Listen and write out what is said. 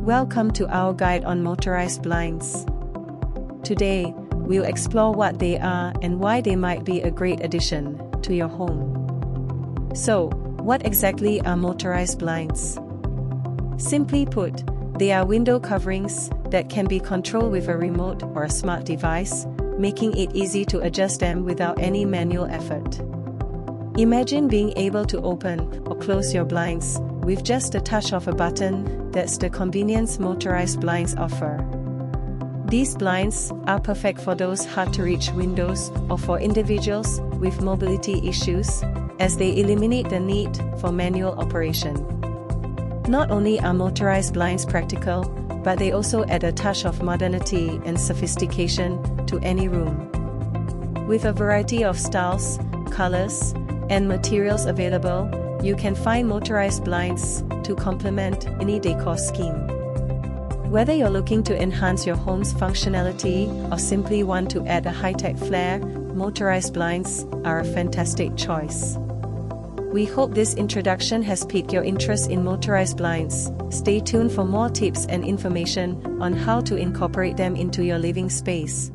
Welcome to our guide on motorized blinds. Today, we'll explore what they are and why they might be a great addition to your home. So, what exactly are motorized blinds? Simply put, they are window coverings that can be controlled with a remote or a smart device, making it easy to adjust them without any manual effort. Imagine being able to open or close your blinds with just a touch of a button. That's the convenience motorized blinds offer. These blinds are perfect for those hard-to-reach windows or for individuals with mobility issues, as they eliminate the need for manual operation. Not only are motorized blinds practical, but they also add a touch of modernity and sophistication to any room. With a variety of styles, colors, and materials available, you can find motorized blinds to complement any decor scheme. Whether you're looking to enhance your home's functionality or simply want to add a high-tech flair, motorized blinds are a fantastic choice. We hope this introduction has piqued your interest in motorized blinds. Stay tuned for more tips and information on how to incorporate them into your living space.